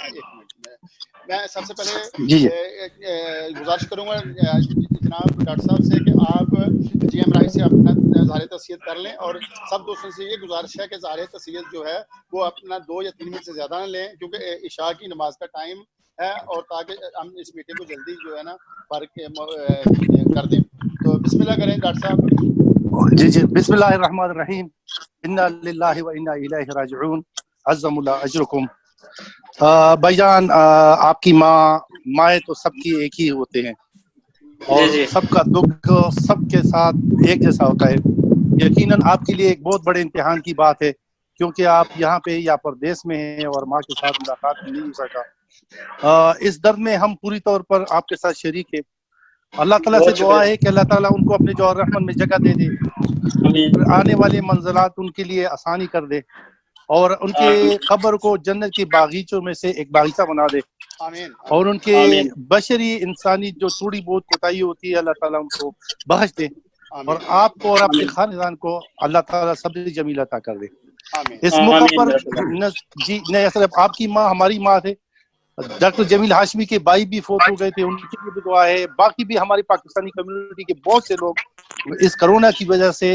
ایک منٹ میں سب سے پہلے جی گزارش کروں گا جناب ڈاکٹر صاحب سے کہ آپ جی ایم راہی سے اپنا اظہار تصحیح کر لیں، اور سب دوستوں سے یہ گزارش ہے کہ اظہار تصحیح جو ہے وہ اپنا 2 یا 3 منٹ سے زیادہ نہ لیں، کیونکہ عشاء کی نماز کا ٹائم ہے، اور تاکہ ہم اس میٹنگ کو جلدی جو ہے نا کر دیں۔ تو بسم اللہ کریں ڈاکٹر صاحب۔ جی بسم اللہ الرحمن الرحیم، انا للہ و انا الیہ راجعون، عظم اللہ اجرکم۔ بھائی جان، آپ کی مائیں تو سب کی ایک ہی ہوتے ہیں، اور سب کا دکھ سب کے ساتھ ایک جیسا ہوتا ہے۔ یقیناً آپ کے لیے ایک بہت بڑے امتحان کی بات ہے، کیونکہ آپ یہاں پہ یا پردیس میں ہیں اور ماں کے ساتھ ملاقات نہیں ہو سکا۔ اس درد میں ہم پوری طور پر آپ کے ساتھ شریک ہیں۔ اللہ تعالیٰ سے دعا ہے کہ اللہ تعالیٰ ان کو اپنے جوہر رحمت میں جگہ دے دے، آنے والے منزلات ان کے لیے آسانی کر دے، اور ان کے قبر کو جنت کے باغیچوں میں سے ایک باغیچہ بنا دے، آمین۔ اور ان کے بشری انسانی جو تھوڑی بہت کوتاہی ہوتی ہے اللہ تعالیٰ ان کو بخش دے، اور آپ کو اور آپ کے خاندان کو اللہ تعالیٰ سب سے جمیل عطا کر دے۔ اس موقع پر جی نہیں، اصل آپ کی ماں ہماری ماں تھے، ڈاکٹر جمیل ہاشمی کے بھائی بھی فوت ہو گئے تھے، ان کے لیے بھی دعا ہے۔ باقی بھی ہماری پاکستانی کمیونٹی کے بہت سے لوگ اس کرونا کی وجہ سے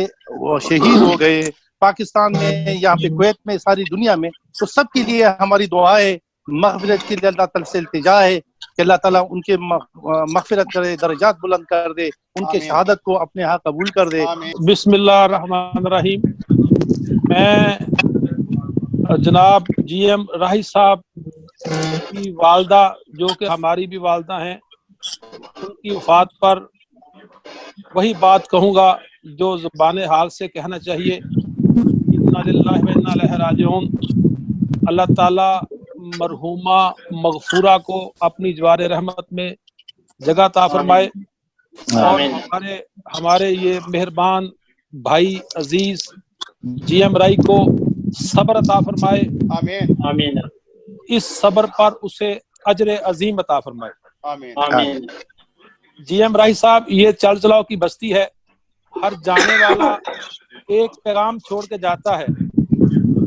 شہید ہو گئے، پاکستان میں، یہاں پہ کویت میں، ساری دنیا میں۔ تو سب کے لیے ہماری دعا ہے، مغفرت کے لیے اللہ تعالیٰ سے التجا ہے کہ اللہ تعالیٰ ان کے مغفرت کرے، درجات بلند کر دے، ان کے شہادت کو اپنے ہاں قبول کر دے۔ بسم اللہ الرحمن الرحیم۔ میں جناب جی ایم راہی صاحب کی والدہ، جو کہ ہماری بھی والدہ ہیں، ان کی وفات پر وہی بات کہوں گا جو زبان حال سے کہنا چاہیے، انا للہ و انا الیہ راجعون۔ اللہ تعالیٰ مرحومہ مغفورہ کو اپنی جوار رحمت میں جگہ عطا فرمائے، اور ہمارے یہ مہربان بھائی عزیز جی ایم رائی کو صبر عطا فرمائے، آمین۔ اس صبر پر اسے اجر عظیم عطا فرمائے، آمین۔ جی ایم رائی صاحب یہ چل چلاؤ کی بستی ہے، ہر جانے والا ایک پیغام چھوڑ کے جاتا ہے،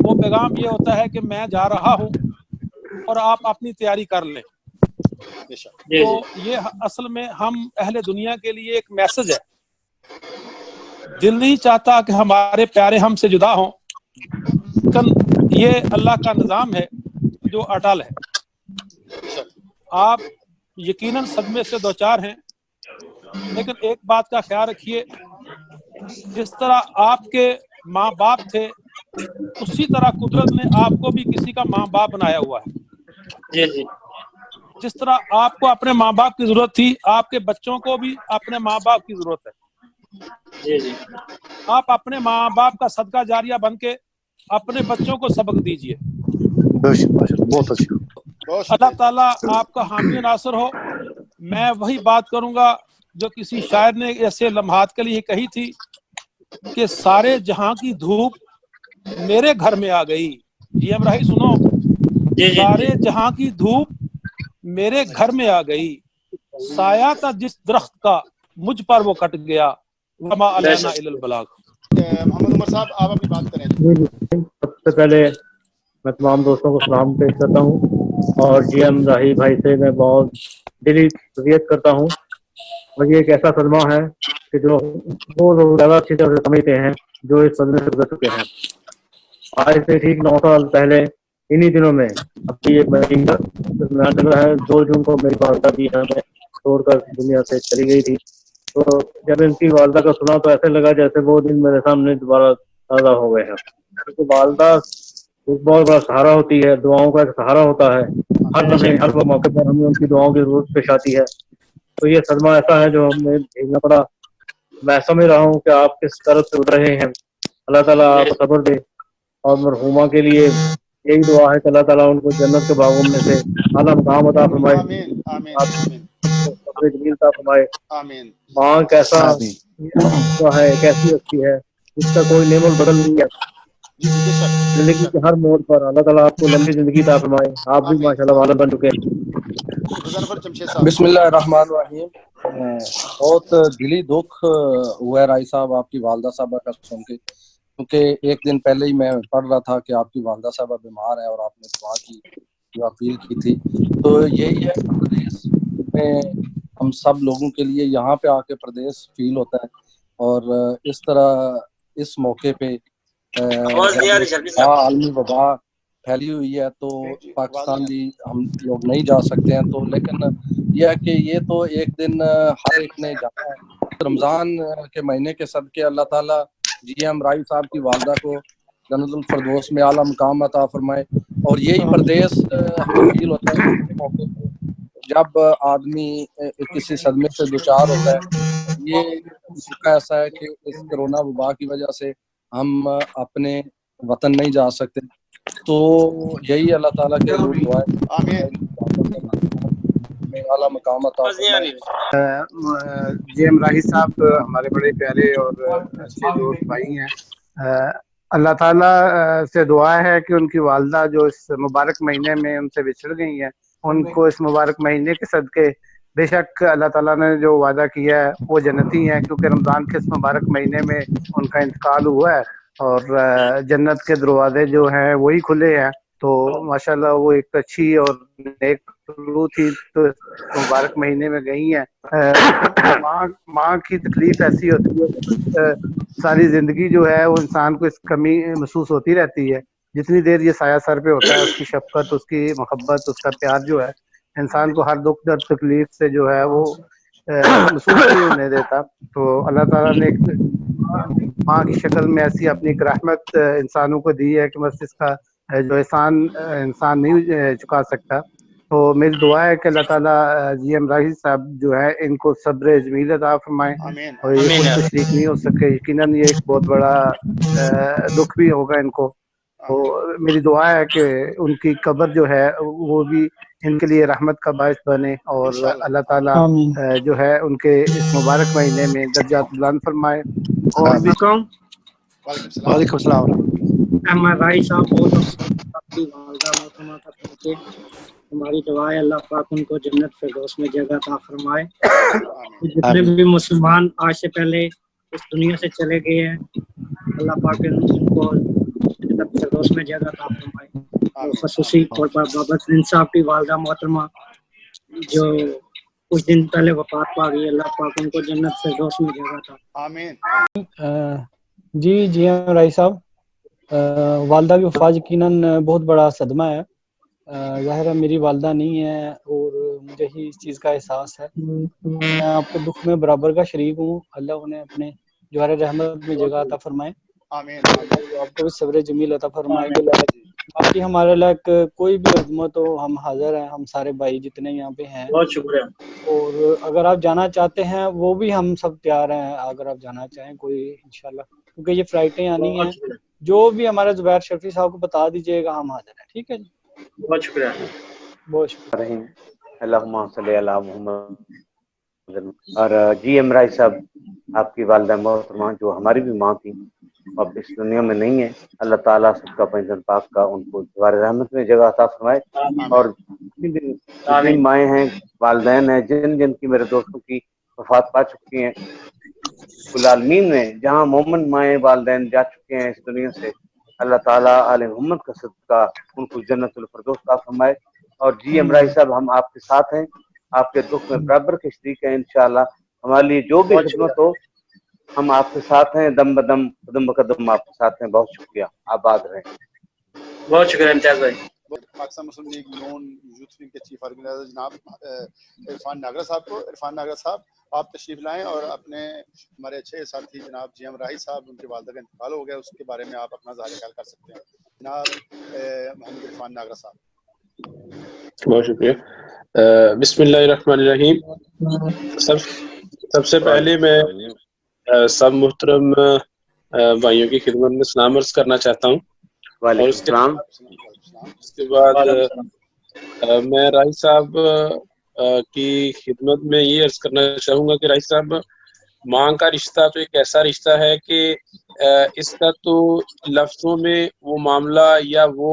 وہ پیغام یہ ہوتا ہے کہ میں جا رہا ہوں اور آپ اپنی تیاری کر لیں۔ تو یہ اصل میں ہم اہل دنیا کے لیے ایک میسج ہے۔ دل نہیں چاہتا کہ ہمارے پیارے ہم سے جدا ہوں، لیکن یہ اللہ کا نظام ہے جو اٹل ہے۔ آپ یقیناً صدمے سے دوچار ہیں، لیکن ایک بات کا خیال رکھیے، جس طرح آپ کے ماں باپ تھے اسی طرح قدرت نے آپ کو بھی کسی کا ماں باپ بنایا ہوا ہے۔ جس طرح آپ کو اپنے ماں باپ کی ضرورت تھی، آپ کے بچوں کو بھی اپنے ماں باپ کی ضرورت ہے۔ آپ اپنے ماں باپ کا صدقہ جاریہ بن کے اپنے بچوں کو سبق دیجیے۔ بہت اچھا۔ اللہ تعالیٰ آپ کا حامی و ناصر ہو۔ میں وہی بات کروں گا جو کسی شاعر نے ایسے لمحات کے لیے کہی تھی کہ سارے جہاں کی دھوپ میرے گھر میں آ گئی۔ جی ایم راہی سنو، سارے جہاں کی دھوپ میرے گھر میں آ گئی، سایہ تھا جس درخت کا مجھ پر وہ کٹ گیا، وما علینا الا البلاغ۔ محمد عمر صاحب آپ اپنی بات کریں۔ سب سے پہلے میں تمام دوستوں کو سلام پیش کرتا ہوں، اور جی ایم راہی بھائی سے میں بہت دلی تعزیت کرتا ہوں، اور یہ ایک ایسا صدمہ ہے کہ جو وہ لوگ زیادہ اچھی طرح سے سمجھتے ہیں جو اس صدمے سے گزر چکے ہیں۔ آج سے ٹھیک 9 سال پہلے انہی دنوں میں ابھی ایک مہینہ ہے، 2 جون کو میری والدہ بھی ہمیں چھوڑ کر دنیا سے چلی گئی تھی۔ تو جب ان کی والدہ کا سنا تو ایسے لگا جیسے وہ دن میرے سامنے دوبارہ تازہ ہو گئے ہیں، کیونکہ والدہ ایک بہت بڑا سہارا ہوتی ہے، دعاؤں کا ایک سہارا ہوتا ہے، ہر لمحے ہر موقع پر ہمیں ان کی دعاؤں کی ضرورت پیش آتی ہے۔ تو یہ صدمہ ایسا ہے جو ہمیں جھیلنا پڑا۔ میں سمجھ رہا ہوں کہ آپ کس طرف سے اٹھ رہے ہیں، اللہ تعالیٰ آپ کو صبر دے، اور مرحومہ کے لیے یہی دعا ہے کہ اللہ تعالیٰ ان کو جنت کے باغوں میں سے اعلیٰ مقام عطا فرمائے، آمین آمین آپ آمین کو صبر جمیل عطا فرمائے۔ آمین۔ ماں کیسا ہے، کیسی اچھی ہے، اس کا کوئی نعم البدل نہیں ہے۔ زندگی کے ہر موڑ پر اللہ تعالیٰ آپ کو لمبی زندگی عطا فرمائے۔ آپ بھی ماشاءاللہ والد بن چکے ہیں۔ بسم اللہ الرحمن الرحیم۔ بہت دلی دکھ ہوا ہے رائی صاحب آپ کی والدہ صاحبہ کا سن کے، کیونکہ ایک دن پہلے ہی میں پڑھ رہا تھا کہ آپ کی والدہ صاحبہ بیمار ہے اور آپ نے دعا کی، جو اپیل کی تھی، تو یہی ہے پردیس میں ہم سب لوگوں کے لیے یہاں پہ آ کے پردیس فیل ہوتا ہے، اور اس طرح اس موقع پہ عالمی وبا پھیلی ہوئی ہے تو پاکستان بھی ہم لوگ نہیں جا سکتے ہیں، تو لیکن یہ ہے کہ یہ تو ایک دن ہر ایک نے جانا ہے۔ رمضان کے مہینے کے صدقے اللہ تعالیٰ جی ایم راہی صاحب کی والدہ کو جنت الفردوس میں اعلیٰ مقام عطا فرمائے، اور یہی پردیس ہمیں فیل ہوتا ہے اس موقع پہ جب آدمی کسی صدمے سے دوچار ہوتا ہے۔ یہ موقع ایسا ہے کہ اس کرونا وبا کی وجہ سے ہم اپنے وطن نہیں جا سکتے، تو یہی اللہ تعالیٰ کے حضور دعا ہے اعلیٰ مقام عطا فرمائے۔ جی ایم راہی صاحب ہمارے بڑے پیارے اور اچھے دوست بھائی ہیں، اللہ تعالیٰ سے دعا ہے کہ ان کی والدہ جو اس مبارک مہینے میں ان سے بچھڑ گئی ہیں، ان کو اس مبارک مہینے کے صدقے بے شک اللہ تعالیٰ نے جو وعدہ کیا ہے وہ جنتی ہیں، کیونکہ رمضان کے اس مبارک مہینے میں ان کا انتقال ہوا ہے اور جنت کے دروازے جو ہیں وہی کھلے ہیں، تو ماشاءاللہ وہ ایک اچھی اور نیک روح تھی، تو اس مبارک مہینے میں گئی ہیں۔ ماں کی تکلیف ایسی ہوتی ہے، ساری زندگی جو ہے وہ انسان کو اس کمی محسوس ہوتی رہتی ہے، جتنی دیر یہ سایہ سر پہ ہوتا ہے اس کی شفقت، اس کی محبت، اس کا پیار جو ہے انسان کو ہر دکھ درد تکلیف سے جو ہے وہ محسوس نہیں ہونے دیتا۔ تو اللہ تعالیٰ نے ایک ماں کی شکل میں ایسی اپنی ایک رحمت انسانوں کو دی ہے کہ بس اس کا جو احسان انسان نہیں چکا سکتا۔ تو میری دعا ہے کہ اللہ تعالیٰ جی ایم راہی صاحب جو ہے ان کو صبر جمیل عطا فرمائیں، اور یہ خود تشریف نہیں ہو سکے، یقیناً یہ ایک بہت بڑا دکھ بھی ہوگا ان کو، تو میری دعا ہے کہ ان کی قبر جو ہے وہ بھی ان کے لیے رحمت کا باعث بنے، اور اللہ تعالیٰ جو ہے ان کے اس مبارک مہینے میں درجات بلند فرمائے۔ اور بھی وعلیکم السلام۔ احمد راہی صاحب بہت افسوس آپ کی والدہ محترمہ کا سن کے، ہماری دعا ہے اللہ پاک ان کو جنت فردوس میں جگہ عطا فرمائے۔ جتنے بھی مسلمان آج سے پہلے اس دنیا سے چلے گئے ہیں اللہ پاک ان کو جنت فردوس میں جگہ عطا فرمائے، اور خصوصی طور پر بابا سلیم صاحب کی والدہ محترمہ جو کچھ دن پہلے وفات پا گئی، اللہ پاک ان کو جنت فردوس میں جگہ عطا۔ آمین۔ جی ایم راہی صاحب، والدہ کی وفات یقیناً بہت بڑا صدمہ ہے، ظاہر ہے میری والدہ نہیں ہے اور مجھے ہی اس چیز کا احساس ہے، میں آپ کے دکھ میں برابر کا شریک ہوں، اللہ انہیں اپنے جوہر رحمت میں جگہ عطا فرمائے، آمین۔ آپ کو بھی صبر جمیل عطا فرمائے۔ باقی ہمارے لائق کوئی بھی خدمت ہو ہم حاضر ہیں، ہم سارے بھائی جتنے یہاں پہ ہیں، بہت شکریہ۔ اور اگر آپ جانا چاہتے ہیں وہ بھی ہم سب تیار ہیں، اگر آپ جانا چاہیں کوئی انشاءاللہ، کیونکہ یہ فلائٹیں آنی ہیں، جو بھی ہمارے زبیر شرفی صاحب کو بتا دیجئے گا ہم حاضر ہیں، ٹھیک ہے جی، بہت شکریہ۔ بہت شکریہ۔ اللہم صلی علی محمد۔ اور جی ایم راہی صاحب آپ کی والدہ محترمہ جو ہماری بھی ماں تھی، اب اس دنیا میں نہیں ہے، اللہ تعالیٰ سب کا پنجن پاک کا ان کو جوار رحمت میں جگہ عطا فرمائے، اور جتنی مائیں ہیں والدین ہیں جن جن کی میرے دوستوں کی وفات پا چکی ہیں کل عالمین میں، جہاں مومن مائیں والدین جا چکے ہیں اس دنیا سے، اللہ تعالیٰ آل محمد کا صدقہ ان کو جنت الفردوس عطا فرمائے۔ اور جی ایم راہی صاحب ہم آپ کے ساتھ ہیں، آپ کے دکھ میں برابر کے شریک ہیں، انشاءاللہ ہمارے لیے جو بھی خدمت ہو ہم آپ کے ساتھ ہیں، دم بدم قدم بقدم آپ کے ساتھ ہیں۔ بہت شکریہ، آباد رہیں۔ بہت شکریہ امتیاز بھائی۔ پاکستان مسلم لیگ نون یوتھ ونگ کے چیف آرگنائزر جناب عرفان ناگرا صاحب کو، عرفان ناگرا صاحب آپ تشریف لائیں اور اپنے ہمارے اچھے ساتھی جناب جی ایم راہی صاحب ان کی والدہ کا انتقال ہو گیا، اس کے بارے میں آپ اپنا ظاہر خیال کر سکتے ہیں جناب محمد عرفان ناگرا صاحب۔ بہت شکریہ۔ بسم اللہ الرحمن الرحیم۔ سب سے پہلے میں سب محترم بھائیوں کی خدمت میں سلام عرض کرنا چاہتا ہوں، اور اس کے بعد میں راہی صاحب کی خدمت میں یہ عرض کرنا چاہوں گا کہ راہی صاحب ماں کا رشتہ تو ایک ایسا رشتہ ہے کہ اس کا تو لفظوں میں وہ معاملہ یا وہ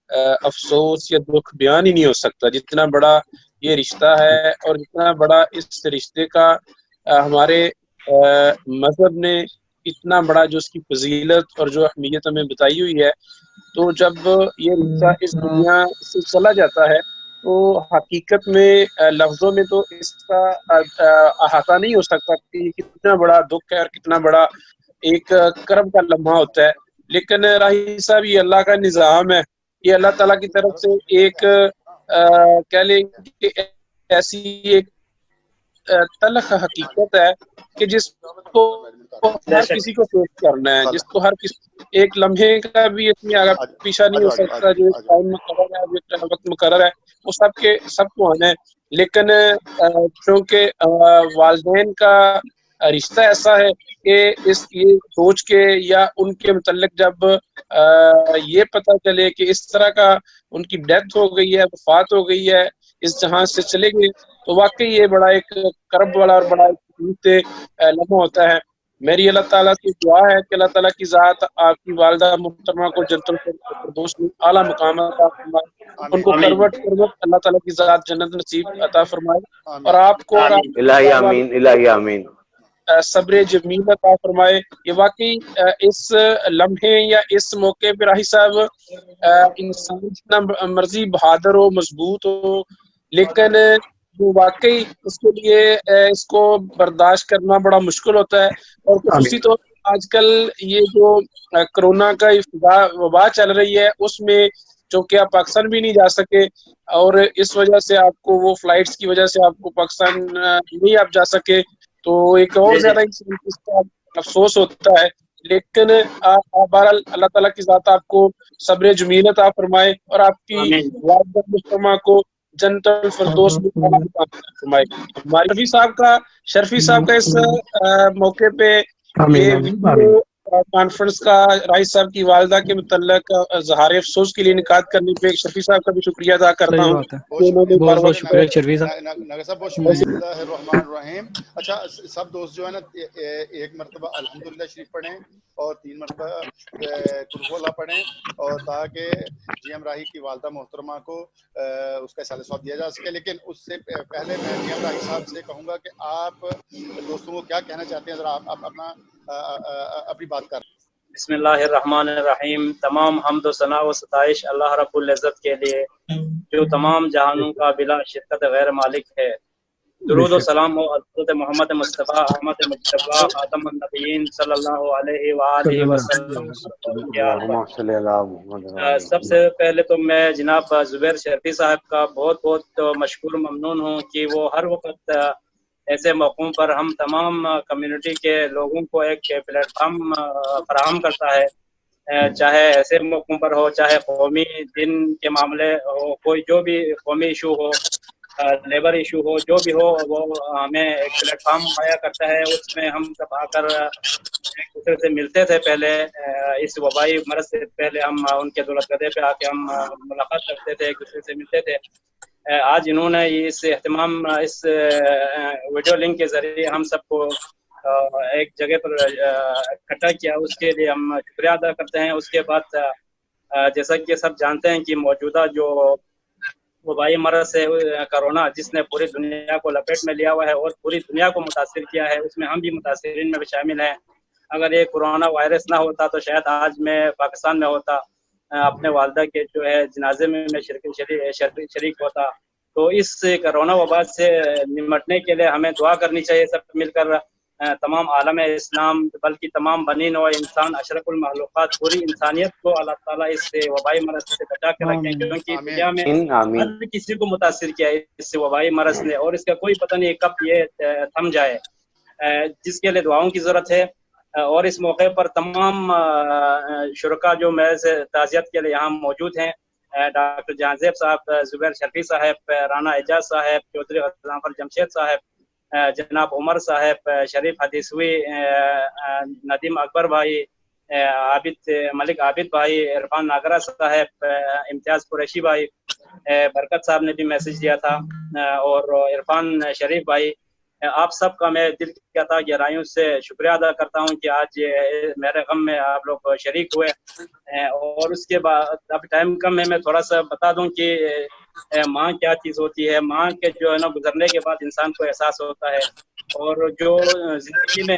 افسوس یا دکھ بیان ہی نہیں ہو سکتا، جتنا بڑا یہ رشتہ ہے اور جتنا بڑا اس رشتے کا ہمارے مذہب نے اتنا بڑا جو اس کی فضیلت اور جو اہمیت ہمیں بتائی ہوئی ہے، تو جب یہ رشتہ اس دنیا سے چلا جاتا ہے تو حقیقت میں لفظوں میں تو اس کا احاطہ نہیں ہو سکتا کہ کتنا بڑا دکھ ہے اور کتنا بڑا ایک کرب کا لمحہ ہوتا ہے. لیکن راہی صاحب یہ اللہ کا نظام ہے، یہ اللہ تعالیٰ کی طرف سے ایک کہہ لیں کہ ایسی ایک تلخ حقیقت ہے کہ جس کو ہر کسی کو فیس کرنا ہے، جس کو ہر کسی ایک لمحے کا بھی اس میں آگے پیچھا نہیں ہو سکتا. جو ٹائم مقرر ہے، جو وقت مقرر ہے، وہ سب کو آنا ہے. لیکن چونکہ والدین کا رشتہ ایسا ہے کہ یہ سوچ کے یا ان کے متعلق جب یہ پتہ چلے کہ اس طرح کا ان کی ڈیتھ ہو گئی ہے، وفات ہو گئی ہے، اس جہاں سے چلے گئے، تو واقعی یہ بڑا ایک کرب والا اور بڑا ایک لمحہ ہوتا ہے. میری اللہ تعالیٰ کی دعا ہے کہ اللہ تعالیٰ کی ذات آپ کی والدہ محترمہ کو جنت الفردوس میں اعلیٰ مقام عطا فرمائے، ان کو کروٹ اللہ تعالیٰ کی ذات جنت نصیب عطا فرمائے، اور آپ کو اور آپ الہی آمین، الہی آمین، صبر جمیل عطا فرمائے. یہ واقعی اس لمحے یا اس موقع پہ راہی صاحب انسان جتنا مرضی بہادر ہو، مضبوط ہو، لیکن وہ واقعی اس کے لیے اس کو برداشت کرنا بڑا مشکل ہوتا ہے. اور خصوصی طور پر آج کل یہ جو کرونا کا وبا چل رہی ہے، اس میں چونکہ آپ پاکستان بھی نہیں جا سکے اور اس وجہ سے آپ کو وہ فلائٹس کی وجہ سے آپ کو پاکستان نہیں آپ جا سکے، تو ایک اور زیادہ اس کا افسوس ہوتا ہے. لیکن بہرحال اللہ تعالیٰ کی ذات آپ کو صبر جمیل عطا فرمائے اور آپ کی والدہ محترمہ کو جنت الفردوس میں فرمائے. ہمارے شرفی صاحب کا اس موقع پہ یہ ویڈیو کانفرنس کا راہی صاحب کی والدہ کے متعلق اظہار افسوس کے لیے انعقاد کرنے پہ شرفی صاحب کا بھی شکریہ ادا کرتا ہوں. بہت بہت شکریہ شرفی صاحب. نگر صاحب بہت شکریہ. بسم اللہ الرحمن الرحیم. اچھا سب دوست جو ہے نا ایک مرتبہ الحمدللہ شریف پڑھیں اور 3 مرتبہ قل هو اللہ پڑھیں، اور تاکہ جی ایم راہی کی والدہ محترمہ کو اس کا اصالہ ثواب دیا جا سکے. لیکن اس سے پہلے میں جی ایم راہی صاحب سے کہوں گا کہ آپ دوستوں کو کیا کہنا چاہتے ہیں، ذرا آپ اپنی بات کر. بسم اللہ الرحمن الرحیم. تمام حمد و ثنا و ستائش اللہ رب العزت کے لیے جو تمام جہانوں کا بلا شرکت غیر مالک ہے. درود و سلام و حضرت محمد مصطفیٰ احمد مجتبیٰ خاتم النبیین صلی اللہ علیہ وآلہ وسلم. سب سے پہلے تو میں جناب زبیر شرفی صاحب کا بہت بہت مشکور ممنون ہوں کہ وہ ہر وقت ایسے موقعوں پر ہم تمام کمیونٹی کے لوگوں کو ایک پلیٹ فارم فراہم کرتا ہے، چاہے ایسے موقعوں پر ہو، چاہے قومی دن کے معاملے ہو، کوئی جو بھی قومی ایشو ہو، لیبر ایشو ہو، جو بھی ہو، وہ ہمیں ایک پلیٹ فارم مہیا کرتا ہے. اس میں ہم سب آ کر ایک دوسرے سے ملتے تھے. پہلے اس وبائی مرض سے پہلے ہم ان کے دولت گدے پہ آ کے ہم ملاقات کرتے تھے، ایک دوسرے سے ملتے تھے. آج انہوں نے اس اہتمام اس ویڈیو لنک کے ذریعے ہم سب کو ایک جگہ پر اکٹھا کیا، اس کے لیے ہم شکریہ ادا کرتے ہیں. اس کے بعد جیسا کہ سب جانتے ہیں کہ موجودہ جو وبائی مرض ہے کرونا، جس نے پوری دنیا کو لپیٹ میں لیا ہوا ہے اور پوری دنیا کو متاثر کیا ہے، اس میں ہم بھی متاثرین میں شامل ہیں. اگر یہ کورونا وائرس نہ ہوتا تو شاید آج میں پاکستان میں ہوتا، اپنے والدہ کے جو ہے جنازے میں شریک ہوتا. تو اس کرونا وبا سے نمٹنے کے لیے ہمیں دعا کرنی چاہیے سب مل کر. تمام عالم اسلام بلکہ تمام بنی نوع انسان، اشرف المخلوقات، پوری انسانیت کو اللہ تعالیٰ اس وبائی مرض سے بچا کے رکھیں، کیونکہ دنیا میں ہر کسی کو متاثر کیا ہے اس وبائی مرض نے، اور اس کا کوئی پتہ نہیں کب یہ تھم جائے، جس کے لیے دعاؤں کی ضرورت ہے. اور اس موقع پر تمام شرکا جو میرے سے تعزیت کے لیے یہاں موجود ہیں، ڈاکٹر جہانزیب صاحب، زبیر شرفی صاحب، رانا اعجاز صاحب، چودھری غضنفر جمشید صاحب، جناب عمر صاحب، شریف حدیثوی، ندیم اکبر بھائی، ملک عابد بھائی، عرفان ناگرہ صاحب، امتیاز قریشی بھائی، برکت صاحب نے بھی میسج دیا تھا، اور عرفان شریف بھائی. آپ سب کا میں دل کی تہ گہرائیوں سے شکریہ ادا کرتا ہوں کہ آج میرے غم میں آپ لوگ شریک ہوئے. اور اس کے بعد اب ٹائم کم ہے، میں تھوڑا سا بتا دوں کہ ماں کیا چیز ہوتی ہے. ماں کے جو ہے نا گزرنے کے بعد انسان کو احساس ہوتا ہے، اور جو زندگی میں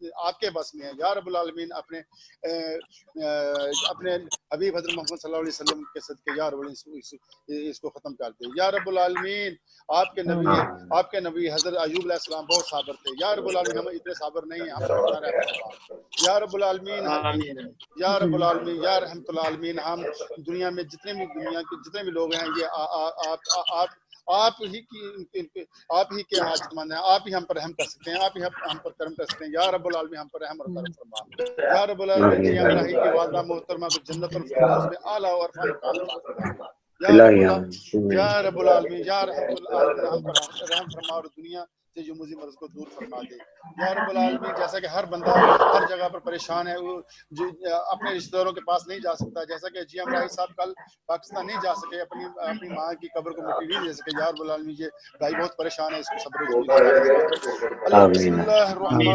آپ کے بس میں ہے یا رب العالمین اپنے حبیب حضرت محمد صلی اللہ علیہ وسلم کے صدقے یا رب العالمین اس کو ختم کر دے یا رب العالمین آپ کے نبی حضرت ایوب علیہ السلام بہت صابر تھے یا رب العالمین ہم اتنے صابر نہیں ہیں ہم پر اپنا رحم فرما یا رب العالمین یا رب العالمین یا رحمت العالمین ہم دنیا میں جتنے بھی لوگ ہیں یہ آپ ہی کے حاجت مند ہیں آپ ہی ہم پر رحم کر سکتے ہیں آپ ہی ہم پر کرم کر سکتے ہیں یا رب العالمین ہم پر رحم اور کرم فرما یا رب العالمین جی امراہی کی والدہ محترمہ کو جنت الفردوس میں اعلیٰ اور یا رب العالمین یا رحمت العالمین ہم پر رحم فرما اور دنیا سے جو مجھے مرض کو دور فرما دے یا رب العالمین جیسا کہ ہر بندہ ہر جگہ پر پریشان ہے وہ جو اپنے رشتہ داروں کے پاس نہیں جا سکتا جیسا کہ جی ایم راہی صاحب کل پاکستان نہیں جا سکے اپنی ماں کی قبر کو مٹی نہیں دے سکے یا رب العالمین یہ بھائی بہت پریشان ہے اس کو صبر و جمیل اللہ بسم اللہ الرحمن